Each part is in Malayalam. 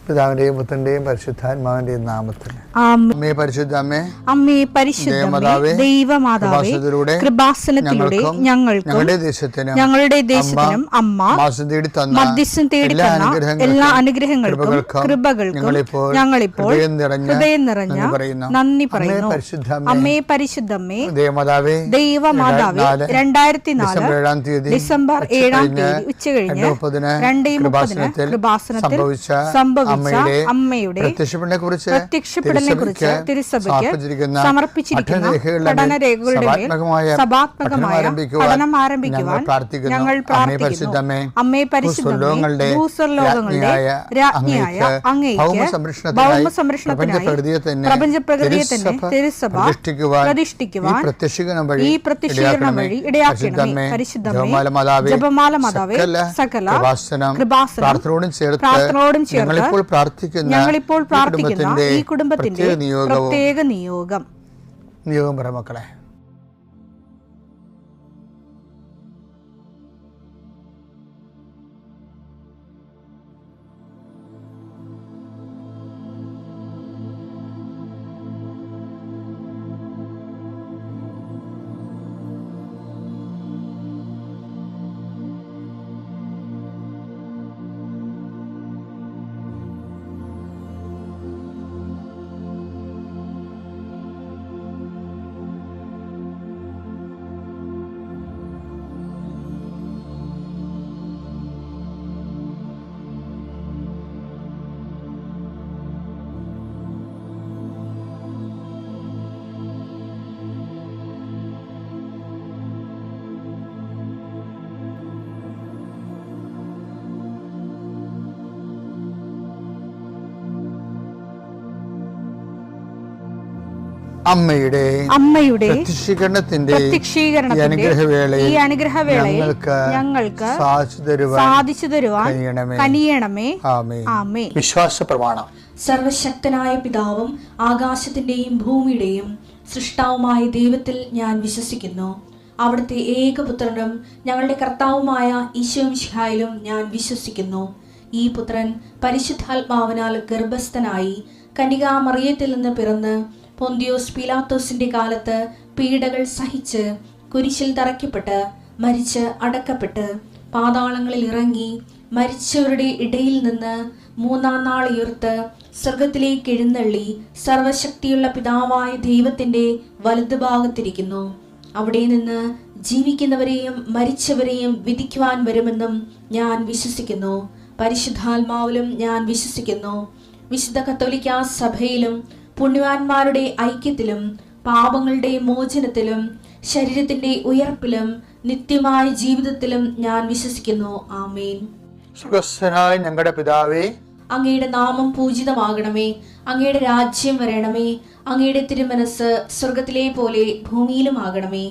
പിതാവിന്റെയും പുത്രന്റെയും പരിശുദ്ധാത്മാവിന്റെയും നാമത്തിൽ അമ്മേ പരിശുദ്ധ അമ്മേ, അമ്മേ പരിശുദ്ധ ദൈവമാതാവേ, കൃപാസനത്തിലൂടെ ഞങ്ങളുടെ ദേശത്തിനും അമ്മ മധ്യസ്ഥം തേടി തന്ന എല്ലാ അനുഗ്രഹങ്ങൾക്കും കൃപകൾക്കും ഞങ്ങളിപ്പോൾ ഹൃദയം നിറഞ്ഞ നന്ദി പറയുന്നു. അമ്മേ പരിശുദ്ധമ്മേ ദൈവമാതാവേ, 2004 ഡിസംബർ 7 ഉച്ചകഴിഞ്ഞ് 2:30 കൃപാസനത്തിൽ സംഭവിച്ച അമ്മയുടെ പ്രത്യക്ഷപ്പെടലിനെ കുറിച്ച് തിരുസഭയ്ക്ക് സമർപ്പിച്ചിരിക്കുന്ന പഠനരേഖകളുടെ മേൽ സഭാത്മകമായ പഠനം ആരംഭിക്കുവാൻ ഞങ്ങൾ പ്രാർത്ഥിക്കുന്നു. അമ്മേ പരിശുദ്ധമേ, ഭൂസ്വർലോകങ്ങളുടെ രാജ്ഞിയായ അങ്ങേയ്ക്ക് ഭൗമസംരക്ഷണത്തിനായി പ്രപഞ്ചപ്രകൃതിയെ തന്നെ തിരുസഭ പ്രതിഷ്ഠിക്കുവാൻ ഈ പ്രത്യക്ഷീകരണം വഴി ഇടയാക്കണമേ. പരിശുദ്ധമേ, ജപമാല മാതാവേ, സകല കൃപാസനം പ്രാർത്ഥനയോടും ചേർത്ത് ഞങ്ങളിപ്പോൾ പ്രാർത്ഥിക്കുന്ന ഈ കുടുംബത്തിന്റെ പ്രത്യേക നിയോഗം പറ മക്കളെ. അമ്മയുടെ പ്രത്യക്ഷീകരണത്തിന്റെ ഈ അനുഗ്രഹവേളയിൽ ഞങ്ങൾക്ക് സാധിച്ചു തരുവാൻ കനിയണമേ. ആമേൻ. വിശ്വാസ പ്രമാണം. സർവശക്തനായ പിതാവും ആകാശത്തിന്റെയും ഭൂമിയുടെയും സൃഷ്ടാവുമായ ദൈവത്തിൽ ഞാൻ വിശ്വസിക്കുന്നു. അവിടുത്തെ ഏകപുത്രനും ഞങ്ങളുടെ കർത്താവുമായ ഈശോമിശിഹായിലും ഞാൻ വിശ്വസിക്കുന്നു. ഈ പുത്രൻ പരിശുദ്ധാത്മാവിനാൽ ഗർഭസ്ഥനായി കന്യകാമറിയത്തിൽ നിന്ന് പിറന്ന് പൊന്തിയോസ് പീലാത്തോസിന്റെ കാലത്ത് പീഡകൾ സഹിച്ച് കുരിശിൽ തറയ്ക്കപ്പെട്ട് മരിച്ച് അടക്കപ്പെട്ട് പാതാളങ്ങളിൽ ഇറങ്ങി മരിച്ചവരുടെ ഇടയിൽ നിന്ന് 3-ാം നാൾ ഉയർത്ത് സ്വർഗത്തിലേക്ക് എഴുന്നള്ളി സർവശക്തിയുള്ള പിതാവായ ദൈവത്തിന്റെ വലതുഭാഗത്തിരിക്കുന്നു. അവിടെ നിന്ന് ജീവിക്കുന്നവരെയും മരിച്ചവരെയും വിധിക്കുവാൻ വരുമെന്നും ഞാൻ വിശ്വസിക്കുന്നു. പരിശുദ്ധാത്മാവിലും ഞാൻ വിശ്വസിക്കുന്നു. വിശുദ്ധ കത്തോലിക്കാ സഭയിലും പുണ്യവാന്മാരുടെ ഐക്യത്തിലും പാപങ്ങളുടെ മോചനത്തിലും ശരീരത്തിന്റെ ഉയർപ്പിലും നിത്യമായ ജീവിതത്തിലും ഞാൻ വിശ്വസിക്കുന്നു. ആമേൻ. സുഖസ്ഥനായ ഞങ്ങളുടെ പിതാവേ, അങ്ങയുടെ നാമം പൂജിതമാകണമേ. അങ്ങയുടെ രാജ്യം വരണമേ. അങ്ങയുടെ തിരുമനസ് സ്വർഗത്തിലെ പോലെ ഭൂമിയിലും ആകണമേ.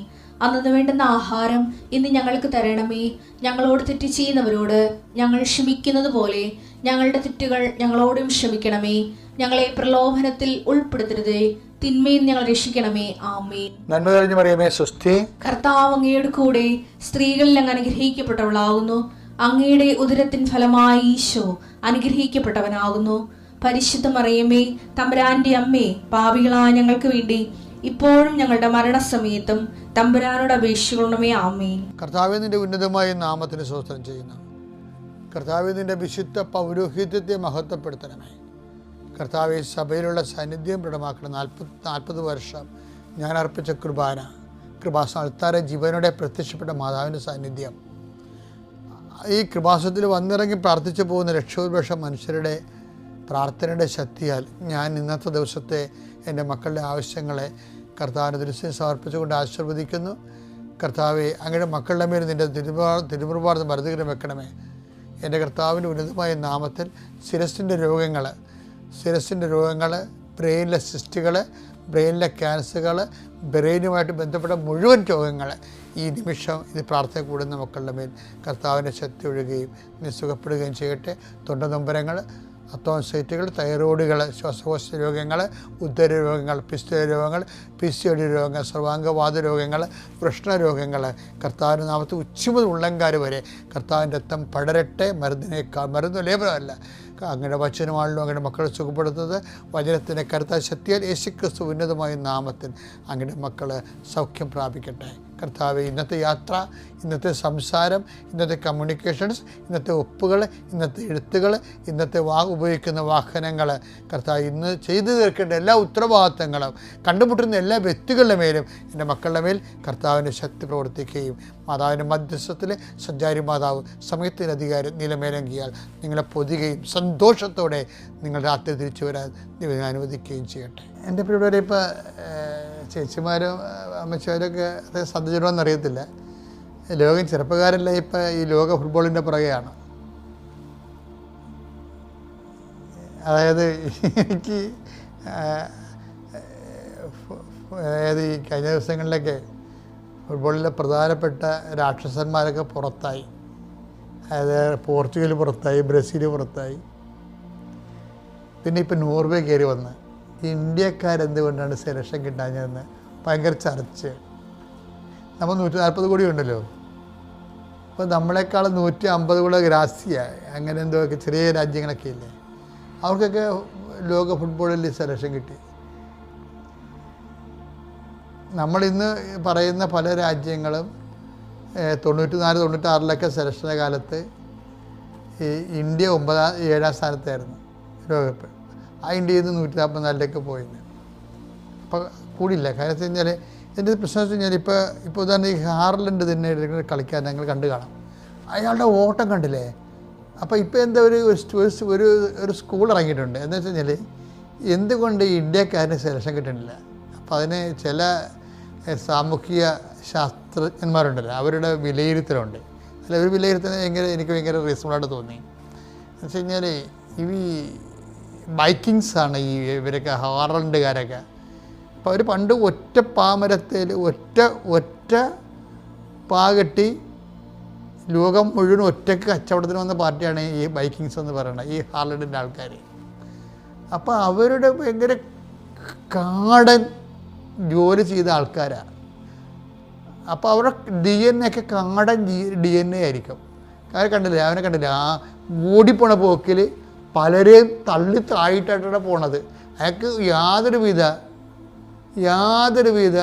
അന്നു വേണ്ടുന്ന ആഹാരം ഇന്ന് ഞങ്ങൾക്ക് തരണമേ. ഞങ്ങളോട് തെറ്റ് ചെയ്യുന്നവരോട് ഞങ്ങൾ ക്ഷമിക്കുന്നത് പോലെ ഞങ്ങളുടെ തെറ്റുകൾ ഞങ്ങളോടും ക്ഷമിക്കണമേ. ഞങ്ങളെ പ്രലോഭനത്തിൽ ഉൾപ്പെടുത്തരുതേ, തിന്മയിൽ ഞങ്ങൾ രക്ഷിക്കണമേ. ആമേൻ. നന്മ നിറഞ്ഞ മറിയമേ, സ്വസ്തി. കർത്താവ് അങ്ങയുടെ കൂടെ സ്ത്രീകളിൽ അങ്ങ് അനുഗ്രഹിക്കപ്പെട്ടവളാകുന്നു. അങ്ങയുടെ ഉദരത്തിൻ ഫലമായി ഈശോ അനുഗ്രഹിക്കപ്പെട്ടവനാകുന്നു. പരിശുദ്ധ മറിയമേ, തമ്പുരാന്റെ അമ്മേ, പാപികളായ ഞങ്ങൾക്ക് വേണ്ടി ഇപ്പോഴും ഞങ്ങളുടെ മരണസമയത്തും തമ്പുരാനോട് അപേക്ഷിക്കണമേ. ആമേൻ. കർത്താവേ, നിന്റെ ഉന്നതമായ നാമത്തിന് സ്തോത്രം ചെയ്യുന്നു. കർത്താവേ, നിന്റെ വിശുദ്ധ പൗരോഹിത്യത്തെ മഹത്വപ്പെടുത്തണമേ. കർത്താവെ, സഭയിലുള്ള സാന്നിധ്യം ദൃഢമാക്കണം. 40 വർഷം ഞാൻ അർപ്പിച്ച കൃപാസന അൾത്താര ജീവനോടെ പ്രത്യക്ഷപ്പെട്ട മാതാവിൻ്റെ സാന്നിധ്യം, ഈ കൃപാസനത്തിൽ വന്നിറങ്ങി പ്രാർത്ഥിച്ചു പോകുന്ന ലക്ഷോപലക്ഷം മനുഷ്യരുടെ പ്രാർത്ഥനയുടെ ശക്തിയാൽ ഞാൻ ഇന്നത്തെ ദിവസത്തെ എൻ്റെ മക്കളുടെ ആവശ്യങ്ങളെ കർത്താവിൻ്റെ ദൃശ്യം സമർപ്പിച്ചുകൊണ്ട് ആശീർവദിക്കുന്നു. കർത്താവെ, അങ്ങയുടെ മക്കളുടെ മേൽ നിൻ്റെ തിരുമുറുപാർന്ന് മരുന്നുകരം വെക്കണമേ. എൻ്റെ കർത്താവിൻ്റെ ഉന്നതമായ നാമത്തിൽ ശിരസിൻ്റെ രോഗങ്ങൾ, ബ്രെയിനിലെ സിസ്റ്റുകൾ, ബ്രെയിനിലെ ക്യാൻസറുകൾ, ബ്രെയിനുമായിട്ട് ബന്ധപ്പെട്ട മുഴുവൻ രോഗങ്ങൾ ഈ നിമിഷം ഇത് പ്രാർത്ഥന കൂടുന്ന മക്കളുടെ മേൽ കർത്താവിൻ്റെ ശക്തി ഒഴുകുകയും സുഖപ്പെടുകയും ചെയ്യട്ടെ. തൊണ്ടനൊമ്പരങ്ങൾ, അത്തോൺസൈറ്റുകൾ, തൈറോയിഡുകൾ, ശ്വാസകോശ രോഗങ്ങൾ, ഉദര രോഗങ്ങൾ, പിസ്തുല രോഗങ്ങൾ, PCOD രോഗങ്ങൾ, സർവാംഗവാത രോഗങ്ങൾ, വൃഷ്ണരോഗങ്ങൾ, കർത്താവിൻ്റെ നാമത്തിൽ ഉച്ച മുതൽ ഉള്ളംകാര് വരെ കർത്താവിൻ്റെ രക്തം പടരട്ടെ. മരുന്ന് ലേപനമല്ല, അങ്ങനെ വചനമാണല്ലോ അങ്ങനെ മക്കളെ സുഖപ്പെടുത്തുന്നത്. വചനത്തിൻ്റെ കരുത്താൽ ശക്തിയാൽ യേശുക്രിസ്തു ഉന്നതമായ നാമത്തിൽ അങ്ങനെ മക്കൾ സൗഖ്യം പ്രാപിക്കട്ടെ. കർത്താവെ, ഇന്നത്തെ യാത്ര, ഇന്നത്തെ സംസാരം, ഇന്നത്തെ കമ്മ്യൂണിക്കേഷൻസ്, ഇന്നത്തെ ഒപ്പുകൾ, ഇന്നത്തെ എഴുത്തുകൾ, ഇന്നത്തെ ഉപയോഗിക്കുന്ന വാഹനങ്ങൾ, കർത്താവ് ഇന്ന് ചെയ്തു തീർക്കേണ്ട എല്ലാ ഉത്തരവാദിത്തങ്ങളും കണ്ടുമുട്ടുന്ന എല്ലാ വ്യക്തികളുടെ മേലും എൻ്റെ മക്കളുടെ മേൽ കർത്താവിൻ്റെ ശക്തി പ്രവർത്തിക്കുകയും മാതാവിൻ്റെ മധ്യസ്ഥത്തിൽ സഞ്ചാരി മാതാവ് സമയത്തിൻ്റെ അധികാരം നിലമേലങ്കിയാൽ നിങ്ങളെ പൊതുകയും സന്തോഷത്തോടെ നിങ്ങൾ രാത്രി തിരിച്ചു വരാൻ ദൈവം അനുവദിക്കുകയും ചെയ്യട്ടെ. എൻ്റെ പ്രിയപ്പെട്ടവരെ, ഇപ്പോൾ ചേച്ചിമാരും അമ്മച്ചിമാരൊക്കെ അത് ശ്രദ്ധിച്ചിട്ടുണ്ടോയെന്ന് അറിയത്തില്ല. ലോകം ചെറുപ്പക്കാരെല്ലാം ഇപ്പം ഈ ലോക ഫുട്ബോളിൻ്റെ പുറകെയാണ്. അതായത് എനിക്ക് അതായത് ഈ കഴിഞ്ഞ ദിവസങ്ങളിലൊക്കെ ഫുട്ബോളിലെ പ്രധാനപ്പെട്ട രാക്ഷസന്മാരൊക്കെ പുറത്തായി. അതായത് പോർച്ചുഗൽ പുറത്തായി, ബ്രസീൽ പുറത്തായി, പിന്നെ ഇപ്പം നോർവേ കയറി വന്ന് ഇന്ത്യക്കാരെന്തുകൊണ്ടാണ് സെലക്ഷൻ കിട്ടാഞ്ഞതെന്ന് ഭയങ്കര ചർച്ച. നമ്മൾ 140 കോടി ഉണ്ടല്ലോ, അപ്പോൾ നമ്മളെക്കാളും 150 കൂടെ ഗ്രാസിയ അങ്ങനെ എന്തൊക്കെ ചെറിയ രാജ്യങ്ങളൊക്കെ ഇല്ലേ, അവർക്കൊക്കെ ലോക ഫുട്ബോളിൽ സെലക്ഷൻ കിട്ടി. നമ്മളിന്ന് പറയുന്ന പല രാജ്യങ്ങളും 94-96 സെലക്ഷൻ്റെ കാലത്ത് ഈ ഇന്ത്യ 7ാം സ്ഥാനത്തായിരുന്നു ലോകകപ്പ്. ആ ഇന്ത്യയിൽ നിന്ന് 144 പോയിരുന്നു. അപ്പോൾ കൂടിയില്ല. കാര്യം വെച്ച് കഴിഞ്ഞാൽ എൻ്റെ പ്രശ്നം വെച്ച് കഴിഞ്ഞാൽ ഇപ്പോൾ ഉദാഹരണം ഈ ഹാർലൻഡ് തന്നെ കളിക്കാൻ ഞങ്ങൾ കണ്ടു കാണാം. അയാളുടെ ഓട്ടം കണ്ടില്ലേ. അപ്പോൾ ഇപ്പോൾ എന്താ ഒരു സ്കൂൾ ഇറങ്ങിയിട്ടുണ്ട്. എന്താ വെച്ച് കഴിഞ്ഞാൽ എന്തുകൊണ്ട് ഇന്ത്യക്കാരന് സെലക്ഷൻ കിട്ടുന്നില്ല. അപ്പോൾ അതിന് ചില സാമൂഹിക ശാസ്ത്രജ്ഞന്മാരുണ്ടല്ലോ, അവരുടെ വിലയിരുത്തലുണ്ട്. അല്ല, ഒരു വിലയിരുത്തൽ എനിക്ക് ഭയങ്കര റീസണബിളായിട്ട് തോന്നി. എന്ന് വെച്ച് കഴിഞ്ഞാൽ ഈ ബൈക്കിങ്സാണ് ഇവരൊക്കെ, ഹാർലൻഡുകാരൊക്കെ. അപ്പോൾ അവർ പണ്ട് ഒറ്റ പാമരത്തിൽ ഒറ്റ പാകെട്ടി ലോകം മുഴുവൻ ഒറ്റയ്ക്ക് കച്ചവടത്തിന് വന്ന പാർട്ടിയാണ് ഈ ബൈക്കിങ്സ് എന്ന് പറയുന്നത്, ഈ ഹാർലൻഡിൻ്റെ ആൾക്കാർ. അപ്പോൾ അവരുടെ ഭയങ്കര കാടൻ ജോലി ചെയ്ത ആൾക്കാരാണ്. അപ്പോൾ അവരുടെ DNA ഒക്കെ കാടൻ DNA ആയിരിക്കും. കാര്യം കണ്ടില്ലേ, അവനെ കണ്ടില്ലേ, ആ ഓടിപ്പോണ പോക്കിൽ പലരെയും തള്ളി താഴെയിട്ടാണ് പോണത്. അയാൾക്ക് യാതൊരുവിധ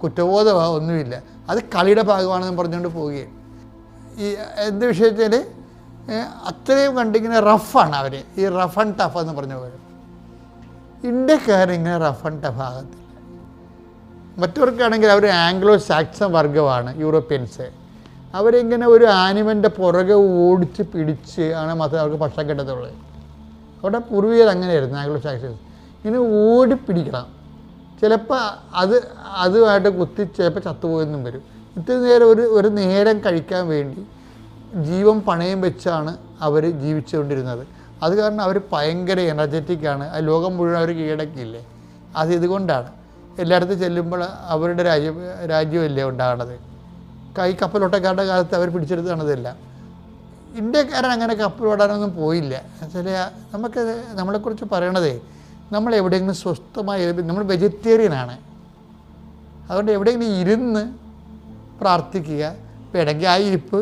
കുറ്റബോധമോ ഒന്നുമില്ല. അത് കളിയുടെ ഭാഗമാണെന്ന് പറഞ്ഞുകൊണ്ട് പോവുകയും ഈ എന്ത് വിഷയത്തിൽ അത്രയും കണ്ടിങ്ങനെ റഫാണ് അവർ. ഈ റഫ് ആൻഡ് ടഫ് എന്ന് പറഞ്ഞ പോലെ ഇന്ത്യക്കാരിങ്ങനെ റഫ് ആൻഡ് ടഫ് ആകത്തില്ല. മറ്റവർക്കാണെങ്കിൽ അവർ ആംഗ്ലോ സാക്സൺ വർഗ്ഗമാണ്, യൂറോപ്യൻസ്. അവരിങ്ങനെ ഒരു ആനിമലിൻ്റെ പുറകെ ഓടിച്ച് പിടിച്ച് ആണ് മാത്രമേ അവർക്ക് ഭക്ഷണം കിട്ടത്തുള്ളൂ. അവിടെ പൂർവികർ അങ്ങനെയായിരുന്നു, ആംഗ്ലോ സാക്സൺസ്. ഇങ്ങനെ ഓടിപ്പിടിക്കണം. ചിലപ്പോൾ അതുമായിട്ട് കുത്തി ചിലപ്പോൾ ചത്തുപോയെന്നും വരും. ഇത്ര നേരം ഒരു നേരം കഴിക്കാൻ വേണ്ടി ജീവൻ പണയം വെച്ചാണ് അവർ ജീവിച്ചുകൊണ്ടിരുന്നത്. അത് കാരണം അവർ ഭയങ്കര എനർജറ്റിക്കാണ്. ആ ലോകം മുഴുവൻ അവർ കീഴടക്കിയില്ലേ. അത് ഇതുകൊണ്ടാണ് എല്ലായിടത്തും ചെല്ലുമ്പോൾ അവരുടെ രാജ്യമല്ലേ ഉണ്ടാകണത്. കപ്പലോട്ടക്കാരുടെ കാലത്ത് അവർ പിടിച്ചെടുത്താണിതെല്ലാം. ഇന്ത്യക്കാരൻ അങ്ങനെ കപ്പലോടാനൊന്നും പോയില്ല. ചില നമ്മളെക്കുറിച്ച് പറയണതേ, നമ്മൾ എവിടെയെങ്കിലും സ്വസ്ഥമായി, നമ്മൾ വെജിറ്റേറിയനാണ്. അതുകൊണ്ട് എവിടെയെങ്കിലും ഇരുന്ന് പ്രാർത്ഥിക്കുക. വേണമെങ്കിൽ ആ ഇരിപ്പ്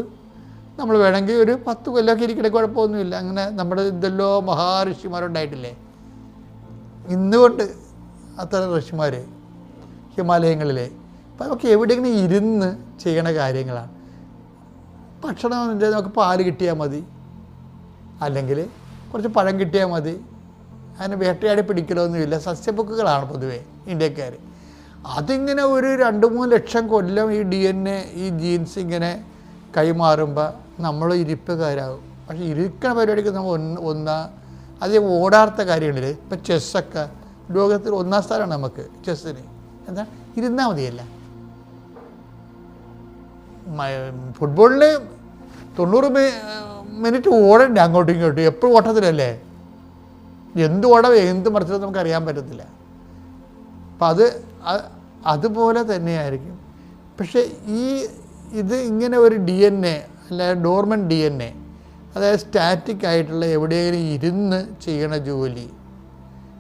നമ്മൾ വേണമെങ്കിൽ ഒരു 10 കൊല്ലമൊക്കെ ഇരിക്കണേ കുഴപ്പമൊന്നുമില്ല. അങ്ങനെ നമ്മുടെ ഇതെല്ലോ മഹാഋഷിമാരുണ്ടായിട്ടില്ലേ. ഇന്നുകൊണ്ട് അത്ര ഋഷിമാർ ഹിമാലയങ്ങളിലെ. അപ്പോൾ നമുക്ക് എവിടെയെങ്കിലും ഇരുന്ന് ചെയ്യണ കാര്യങ്ങളാണ്. ഭക്ഷണം നമുക്ക് പാല് കിട്ടിയാൽ മതി, അല്ലെങ്കിൽ കുറച്ച് പഴം കിട്ടിയാൽ മതി. അതിന് വേട്ടയാടി പിടിക്കലൊന്നുമില്ല. സസ്യബുക്കുകളാണ് പൊതുവേ ഇന്ത്യക്കാർ. അതിങ്ങനെ ഒരു 2-3 ലക്ഷം കൊല്ലം ഈ DNA, ഈ ജീൻസ് ഇങ്ങനെ കൈമാറുമ്പോൾ നമ്മൾ ഇരിപ്പുകാരാകും. പക്ഷേ ഇരിക്കണ പരിപാടിക്ക് നമ്മൾ അധികം ഓടാത്ത കാര്യങ്ങളില്ലേ. ഇപ്പം ചെസ്സൊക്കെ ലോകത്തിൽ 1ാം സ്ഥാനമാണ് നമുക്ക് ചെസ്സിന്. എന്താ, ഇരുന്നാൽ മതിയല്ല. ഫുട്ബോളിൽ 90 മിനിറ്റ് ഓടണ്ടേ അങ്ങോട്ടും ഇങ്ങോട്ടും, എപ്പോഴും ഓട്ടത്തിലല്ലേ. എന്ത് ഓടവേ എന്ത് മറിച്ചത് നമുക്ക് അറിയാൻ പറ്റത്തില്ല. അപ്പം അതുപോലെ തന്നെയായിരിക്കും. പക്ഷേ ഇത് ഇങ്ങനെ ഒരു DNA, അല്ല ഡോർമൻ DNA, അതായത് സ്റ്റാറ്റിക് ആയിട്ടുള്ള എവിടെയെങ്കിലും ഇരുന്ന് ചെയ്യണ ജോലി.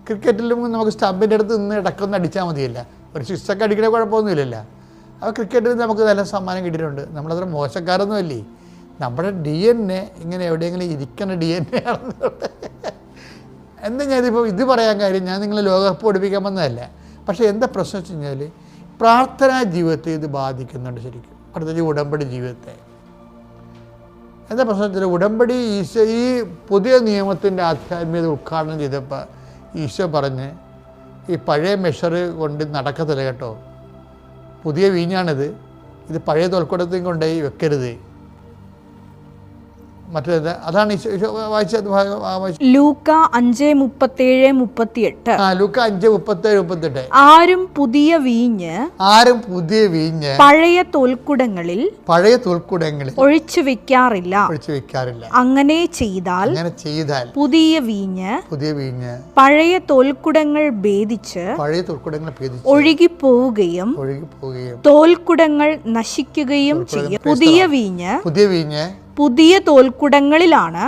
ക്രിക്കറ്റിലും നമുക്ക് സ്റ്റമ്പിൻ്റെ അടുത്ത് നിന്ന് ഇടക്കൊന്ന് അടിച്ചാൽ മതിയല്ല, ഒരു സിക്സൊക്കെ അടിക്കണ കുഴപ്പമൊന്നുമില്ലല്ലോ. അപ്പോൾ ക്രിക്കറ്റിൽ നമുക്ക് നല്ല സമ്മാനം കിട്ടിയിട്ടുണ്ട്. നമ്മളത്ര മോശക്കാരൊന്നും അല്ലേ. നമ്മുടെ DNA ഇങ്ങനെ എവിടെയെങ്കിലും ഇരിക്കണ DNA ആണെന്നുള്ളത്. എന്താ ഞാനിപ്പോൾ ഇത് പറയാൻ കാര്യം, ഞാൻ നിങ്ങളെ ലോകകപ്പ് പഠിപ്പിക്കാൻ വന്നതല്ല. പക്ഷേ എന്താ പ്രശ്നം വെച്ച് കഴിഞ്ഞാൽ പ്രാർത്ഥനാ ജീവിതത്തെ ഇത് ബാധിക്കുന്നുണ്ട് ശരിക്കും, പ്രത്യേകിച്ച് ഉടമ്പടി ജീവിതത്തെ. എന്താ പ്രശ്നം വെച്ചാൽ ഉടമ്പടി ഈശോ ഈ പുതിയ നിയമത്തിൻ്റെ ആധ്യാത്മികത ഉദ്ഘാടനം ചെയ്തപ്പോൾ ഈശോ പറഞ്ഞ് ഈ പഴയ മെഷർ കൊണ്ട് നടക്കത്തില്ല കേട്ടോ, പുതിയ വീഞ്ഞാണിത്, ഇത് പഴയ തോൽക്കുടത്തേക്ക് കൊണ്ടുപോയി വെക്കരുത്. മറ്റേത് അതാണ് ലൂക്ക 5:37-38. ലൂക്ക 5:37-38. ആരും പുതിയ വീഞ്ഞ് പഴയ തോൽക്കുടങ്ങളിൽ ഒഴിച്ചു വെക്കാറില്ല. അങ്ങനെ ചെയ്താൽ പുതിയ വീഞ്ഞ് പഴയ തോൽക്കുടങ്ങൾ ഭേദിച്ച് ഒഴുകിപ്പോവുകയും തോൽക്കുടങ്ങൾ നശിക്കുകയും ചെയ്യും. പുതിയ വീഞ്ഞ് പുതിയ തോൽക്കുടങ്ങളിലാണ്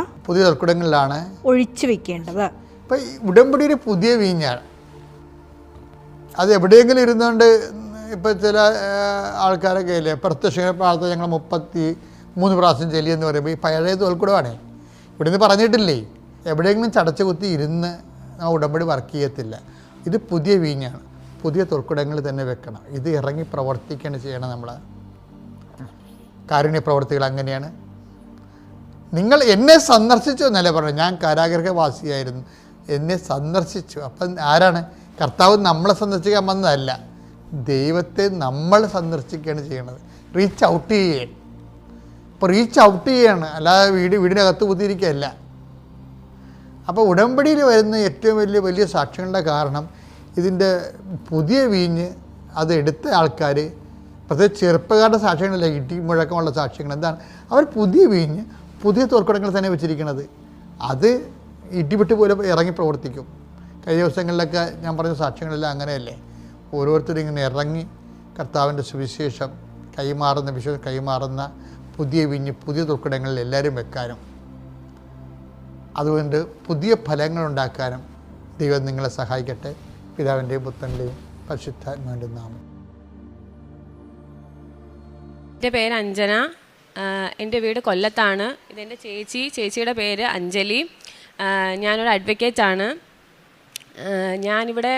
ഒഴിച്ചു വെക്കേണ്ടത്. ഇപ്പം ഉടമ്പടി ഒരു പുതിയ വീഞ്ഞാണ്. അത് എവിടെയെങ്കിലും ഇരുന്നുകൊണ്ട് ഇപ്പം ചില ആൾക്കാരൊക്കെ ഇല്ലേ പ്രത്യക്ഷ പ്രാർത്ഥന ഞങ്ങൾ 33 പ്രാവശ്യം ചെല്ലിയെന്ന് പറയുമ്പോൾ ഈ പഴയ തോൽക്കുടമാണ്. ഇവിടെ നിന്ന് പറഞ്ഞിട്ടില്ലേ, എവിടെയെങ്കിലും ചടച്ചു കുത്തി ഇരുന്ന് ആ ഉടമ്പടി വർക്ക് ചെയ്യത്തില്ല. ഇത് പുതിയ വീഞ്ഞാണ്, പുതിയ തോൽക്കുടങ്ങളിൽ തന്നെ വെക്കണം. ഇത് ഇറങ്ങി പ്രവർത്തിക്കുകയാണ് ചെയ്യണം. നമ്മൾ കാരുണ്യ പ്രവർത്തികൾ അങ്ങനെയാണ്. നിങ്ങൾ എന്നെ സന്ദർശിച്ചു എന്നല്ലേ പറഞ്ഞു, ഞാൻ കാരാഗ്രഹവാസിയായിരുന്നു, എന്നെ സന്ദർശിച്ചു. അപ്പം ആരാണ്? കർത്താവ് നമ്മളെ സന്ദർശിക്കാൻ വന്നതല്ല, ദൈവത്തെ നമ്മൾ സന്ദർശിക്കുകയാണ് ചെയ്യണത്. റീച്ച് ഔട്ട് ചെയ്യുകയാണ്. അപ്പോൾ റീച്ച് ഔട്ട് ചെയ്യുകയാണ്, അല്ലാതെ വീടിനകത്ത് കുത്തിയിരിക്കുകയല്ല. അപ്പോൾ ഉടമ്പടിയിൽ വരുന്ന ഏറ്റവും വലിയ സാക്ഷ്യങ്ങളുടെ കാരണം ഇതിൻ്റെ പുതിയ വീഞ്ഞ് അത് എടുത്ത ആൾക്കാർ, പ്രത്യേകിച്ച് ചെറുപ്പക്കാരുടെ സാക്ഷ്യങ്ങളല്ല, ഇടി മുഴക്കമുള്ള സാക്ഷ്യങ്ങൾ. എന്താണ്? അവർ പുതിയ വീഞ്ഞ് പുതിയ തോൽക്കുടങ്ങൾ തന്നെ വെച്ചിരിക്കുന്നത്. അത് ഇടിവിട്ട് പോലെ ഇറങ്ങി പ്രവർത്തിക്കും. കഴിഞ്ഞ ദിവസങ്ങളിലൊക്കെ ഞാൻ പറഞ്ഞ സാക്ഷ്യങ്ങളെല്ലാം അങ്ങനെയല്ലേ. ഓരോരുത്തരും ഇങ്ങനെ ഇറങ്ങി കർത്താവിൻ്റെ സുവിശേഷം കൈമാറുന്ന പുതിയ വീഞ്ഞ് പുതിയ തോൽക്കുടങ്ങളിൽ എല്ലാവരും വെക്കാനും അതുകൊണ്ട് പുതിയ ഫലങ്ങൾ ഉണ്ടാക്കാനും ദൈവം നിങ്ങളെ സഹായിക്കട്ടെ. പിതാവിൻ്റെയും പുത്രൻ്റെയും പരിശുദ്ധാത്മാവിൻ്റെയും നാമം. എൻ്റെ പേര് അഞ്ജന, എൻ്റെ വീട് കൊല്ലത്താണ്. ഇതെൻ്റെ ചേച്ചിയുടെ പേര് അഞ്ജലി. ഞാനൊരു അഡ്വക്കേറ്റാണ്. ഞാനിവിടെ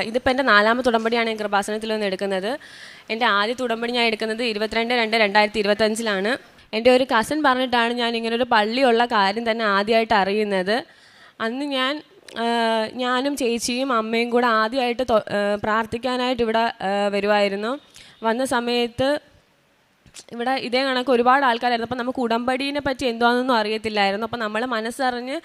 ഇതിപ്പോൾ എൻ്റെ 4ാമത്തെ ഉടമ്പടിയാണ് ഞാൻ കൃപാസനത്തിൽ നിന്ന് എടുക്കുന്നത്. എൻ്റെ ആദ്യത്തെ ഉടമ്പടി ഞാൻ എടുക്കുന്നത് 22/2/2025 എൻ്റെ ഒരു കസിൻ പറഞ്ഞിട്ടാണ് ഞാൻ ഇങ്ങനൊരു പള്ളിയുള്ള കാര്യം തന്നെ ആദ്യമായിട്ട് അറിയുന്നത്. അന്ന് ഞാനും ചേച്ചിയും അമ്മയും കൂടെ ആദ്യമായിട്ട് പ്രാർത്ഥിക്കാനായിട്ട് ഇവിടെ വരുമായിരുന്നു. വന്ന സമയത്ത് ഇവിടെ ഇതേ കണക്ക് ഒരുപാട് ആൾക്കാരായിരുന്നു. അപ്പം നമുക്ക് ഉടമ്പടീനെ പറ്റി എന്താണെന്നൊന്നും അറിയത്തില്ലായിരുന്നു. അപ്പം നമ്മൾ മനസ്സറിഞ്ഞ്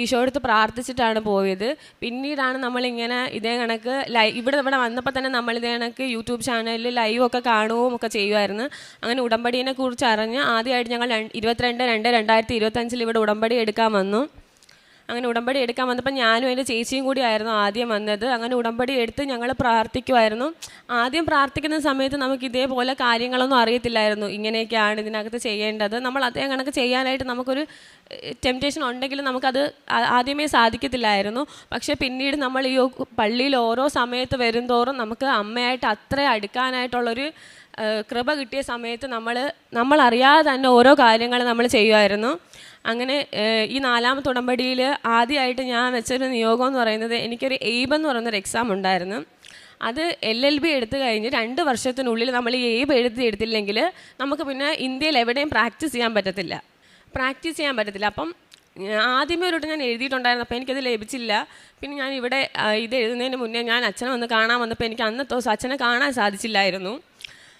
ഈശോടുത്ത് പ്രാർത്ഥിച്ചിട്ടാണ് പോയത്. പിന്നീടാണ് നമ്മളിങ്ങനെ ഇതേ കണക്ക് ഇവിടെ വന്നപ്പോൾ തന്നെ നമ്മൾ ഇതേ കണക്ക് യൂട്യൂബ് ചാനലിൽ ലൈവൊക്കെ കാണുകയും ഒക്കെ ചെയ്യുമായിരുന്നു. അങ്ങനെ ഉടമ്പടീനെ കുറിച്ച് അറിഞ്ഞ് ആദ്യമായിട്ട് ഞങ്ങൾ 22/2/2025 ഇവിടെ ഉടമ്പടി എടുക്കാൻ വന്നു. അങ്ങനെ ഉടമ്പടി എടുക്കാൻ വന്നപ്പോൾ ഞാനും എൻ്റെ ചേച്ചിയും കൂടി ആയിരുന്നു ആദ്യം വന്നത്. അങ്ങനെ ഉടമ്പടി എടുത്ത് ഞങ്ങൾ പ്രാർത്ഥിക്കുമായിരുന്നു. ആദ്യം പ്രാർത്ഥിക്കുന്ന സമയത്ത് നമുക്ക് ഇതേപോലെ കാര്യങ്ങളൊന്നും അറിയത്തില്ലായിരുന്നു, ഇങ്ങനെയൊക്കെയാണ് ഇതിനകത്ത് ചെയ്യേണ്ടത്. നമ്മൾ അതേ കണക്ക് ചെയ്യാനായിട്ട് നമുക്കൊരു ടെംപ്റ്റേഷൻ ഉണ്ടെങ്കിലും നമുക്കത് ആദ്യമേ സാധിക്കത്തില്ലായിരുന്നു. പക്ഷേ പിന്നീട് നമ്മൾ ഈ പള്ളിയിൽ ഓരോ സമയത്ത് വരും തോറും നമുക്ക് അമ്മയായിട്ട് അത്ര അടുക്കാനായിട്ടുള്ളൊരു കൃപ കിട്ടിയ സമയത്ത് നമ്മളറിയാതെ തന്നെ ഓരോ കാര്യങ്ങൾ നമ്മൾ ചെയ്യുമായിരുന്നു. അങ്ങനെ ഈ 4ാമത്തെ ഉടമ്പടിയിൽ ആദ്യമായിട്ട് ഞാൻ വെച്ചൊരു നിയോഗം എന്ന് പറയുന്നത്, എനിക്കൊരു എയ്ബ് എന്ന് പറയുന്നൊരു എക്സാം ഉണ്ടായിരുന്നു. അത് LLB എടുത്തു കഴിഞ്ഞ് 2 വർഷത്തിനുള്ളിൽ നമ്മൾ ഈ എയ്ബ് എടുത്തില്ലെങ്കിൽ നമുക്ക് പിന്നെ ഇന്ത്യയിൽ എവിടെയും പ്രാക്ടീസ് ചെയ്യാൻ പറ്റത്തില്ല. അപ്പം ആദ്യമേ ഒരു ഞാൻ എഴുതിയിട്ടുണ്ടായിരുന്നു. അപ്പോൾ എനിക്കത് ലഭിച്ചില്ല. പിന്നെ ഞാൻ ഇവിടെ ഇത് എഴുതുന്നതിന് മുന്നേ ഞാൻ അച്ഛനെ വന്ന് കാണാൻ വന്നപ്പോൾ എനിക്ക് അന്നത്തെ ദിവസം അച്ഛനെ കാണാൻ സാധിച്ചില്ലായിരുന്നു.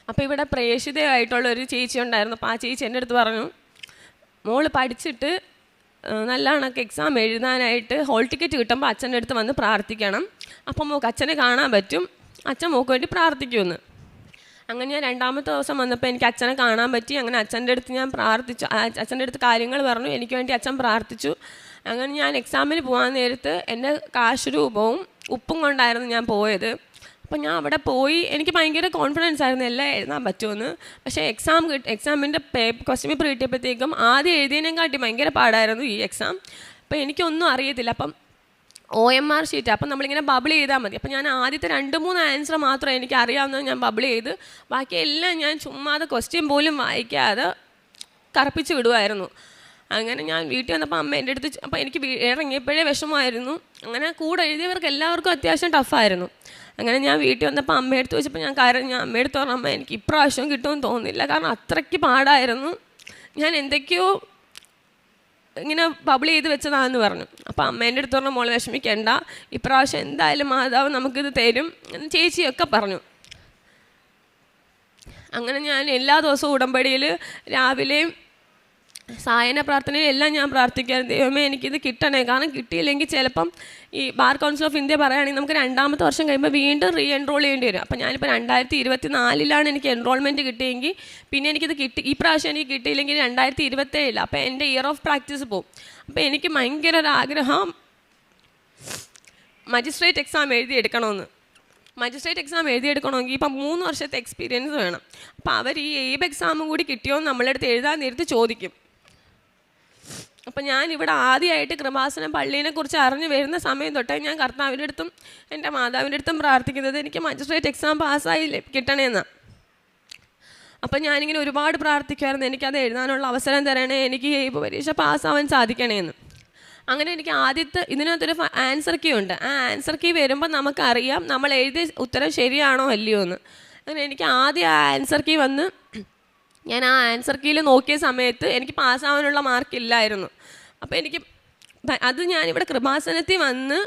അപ്പോൾ ഇവിടെ പ്രേക്ഷിതയായിട്ടുള്ളൊരു ചേച്ചി ഉണ്ടായിരുന്നു. അപ്പോൾ ആ ചേച്ചി എൻ്റെ അടുത്ത് പറഞ്ഞു, മോള് പഠിച്ചിട്ട് നല്ല കണക്ക് എക്സാം എഴുതാനായിട്ട് ഹോൾ ടിക്കറ്റ് കിട്ടുമ്പോൾ അച്ഛൻ്റെ അടുത്ത് വന്ന് പ്രാർത്ഥിക്കണം, അപ്പം മോൾക്ക് അച്ഛനെ കാണാൻ പറ്റും, അച്ഛൻ മോൾക്ക് വേണ്ടി പ്രാർത്ഥിക്കുമെന്ന്. അങ്ങനെ ഞാൻ 2ാമത്തെ ദിവസം വന്നപ്പോൾ എനിക്ക് അച്ഛനെ കാണാൻ പറ്റി. അങ്ങനെ അച്ഛൻ്റെ അടുത്ത് ഞാൻ പ്രാർത്ഥിച്ചു, അച്ഛൻ്റെ അടുത്ത് കാര്യങ്ങൾ പറഞ്ഞു, എനിക്ക് വേണ്ടി അച്ഛൻ പ്രാർത്ഥിച്ചു. അങ്ങനെ ഞാൻ എക്സാമിന് പോകാൻ നേരത്ത് എൻ്റെ കാശ് രൂപവും ഉപ്പും കൊണ്ടായിരുന്നു ഞാൻ പോയത്. അപ്പോൾ ഞാൻ അവിടെ പോയി എനിക്ക് ഭയങ്കര കോൺഫിഡൻസ് ആയിരുന്നു എല്ലാം എഴുതാൻ പറ്റുമെന്ന്. പക്ഷേ എക്സാമിൻ്റെ ക്വസ്റ്റ്യൻ പേപ്പർ കിട്ടിയപ്പോഴത്തേക്കും ആദ്യം എഴുതിയതിനെക്കാട്ടി ഭയങ്കര പാടായിരുന്നു ഈ എക്സാം. അപ്പോൾ എനിക്കൊന്നും അറിയത്തില്ല. അപ്പം OMR ഷീറ്റ്, അപ്പം നമ്മളിങ്ങനെ ബബിൾ ചെയ്താൽ മതി. അപ്പം ഞാൻ ആദ്യത്തെ 2-3 ആൻസർ മാത്രമേ എനിക്ക് അറിയാവുന്നത് ഞാൻ ബബിൾ ചെയ്ത്, ബാക്കിയെല്ലാം ഞാൻ ചുമ്മാതെ ക്വസ്റ്റ്യൻ പോലും വായിക്കാതെ കറപ്പിച്ച് വിടുമായിരുന്നു. അങ്ങനെ ഞാൻ വീട്ടിൽ വന്നപ്പോൾ അമ്മ എൻ്റെ അടുത്ത്, അപ്പോൾ എനിക്ക് ഇറങ്ങിയപ്പോഴേ വിഷമമായിരുന്നു. അങ്ങനെ കൂടെ എഴുതിയവർക്ക് എല്ലാവർക്കും അത്യാവശ്യം ടഫായിരുന്നു. അങ്ങനെ ഞാൻ വീട്ടിൽ വന്നപ്പോൾ അമ്മയെടുത്ത് വെച്ചപ്പോൾ ഞാൻ അമ്മയെടുത്ത് പറഞ്ഞ അമ്മ എനിക്ക് ഇപ്രാവശ്യം കിട്ടുമെന്ന് തോന്നുന്നില്ല, കാരണം അത്രയ്ക്ക് പാടായിരുന്നു, ഞാൻ എന്തൊക്കെയോ ഇങ്ങനെ ബബിൾ ചെയ്ത് വെച്ചതാണെന്ന് പറഞ്ഞു. അപ്പോൾ അമ്മേൻ്റെ അടുത്ത് പറഞ്ഞ മോളെ വിഷമിക്കേണ്ട, ഇപ്രാവശ്യം എന്തായാലും മാതാവ് നമുക്കിത് തരും എന്ന് ചേച്ചിയൊക്കെ പറഞ്ഞു. അങ്ങനെ ഞാൻ എല്ലാ ദിവസവും ഉടമ്പടിയിൽ രാവിലെയും സായന പ്രാർത്ഥനയിൽ എല്ലാം ഞാൻ പ്രാർത്ഥിക്കാറുണ്ട്, ദൈവമേ എനിക്കിത് കിട്ടണേ, കാരണം കിട്ടിയില്ലെങ്കിൽ ചിലപ്പം ഈ ബാർ കൗൺസിൽ ഓഫ് ഇന്ത്യ പറയുകയാണെങ്കിൽ നമുക്ക് 2ാമത്തെ വർഷം കഴിയുമ്പോൾ വീണ്ടും എൻറോൾ ചെയ്യേണ്ടി വരും. അപ്പോൾ ഞാനിപ്പോൾ 2024 എനിക്ക് എൻറോൾമെൻറ്റ് കിട്ടിയെങ്കിൽ പിന്നെ എനിക്കിത് ഈ പ്രാവശ്യം എനിക്ക് കിട്ടിയില്ലെങ്കിൽ 2027, അപ്പോൾ എൻ്റെ ഇയർ ഓഫ് പ്രാക്ടീസ് പോകും. അപ്പോൾ എനിക്ക് ഭയങ്കര ഒരു ആഗ്രഹം മജിസ്ട്രേറ്റ് എക്സാം എഴുതിയെടുക്കണമെന്ന്. മജിസ്ട്രേറ്റ് എക്സാം എഴുതിയെടുക്കണമെങ്കിൽ ഇപ്പം 3 വർഷത്തെ എക്സ്പീരിയൻസ് വേണം. അപ്പോൾ അവർ ഈ എയ്ബ് എക്സാമും കൂടി കിട്ടിയോ എന്ന് നമ്മളടുത്ത് എഴുതാൻ നേരത്ത് ചോദിക്കും. അപ്പം ഞാനിവിടെ ആദ്യമായിട്ട് കൃപാസനം പള്ളീനെക്കുറിച്ച് അറിഞ്ഞു വരുന്ന സമയം തൊട്ടേ ഞാൻ കർത്താവിൻ്റെ അടുത്തും എൻ്റെ മാതാവിൻ്റെ അടുത്തും പ്രാർത്ഥിക്കുന്നത് എനിക്ക് മജിസ്ട്രേറ്റ് എക്സാം പാസ്സായി കിട്ടണമെന്നാണ്. അപ്പം ഞാനിങ്ങനെ ഒരുപാട് പ്രാർത്ഥിക്കുമായിരുന്നു, എനിക്കത് എഴുതാനുള്ള അവസരം തരണേ, എനിക്ക് ഈ പരീക്ഷ പാസ്സാവാൻ സാധിക്കണേന്ന്. അങ്ങനെ എനിക്ക് ആദ്യത്തെ ഇതിനകത്തൊരു ആൻസർ കീ ഉണ്ട്. ആ ആൻസർ കീ വരുമ്പോൾ നമുക്കറിയാം നമ്മൾ എഴുതിയ ഉത്തരം ശരിയാണോ അല്ലയോ എന്ന്. അങ്ങനെ എനിക്ക് ആദ്യം ആ ആൻസർ കീ വന്ന് ഞാൻ ആ ആൻസർ കീയിൽ നോക്കിയ സമയത്ത് എനിക്ക് പാസ്സാവാനുള്ള മാർക്കില്ലായിരുന്നു. അപ്പോൾ എനിക്ക് അത് ഞാനിവിടെ കൃപാസനത്തിൽ വന്ന്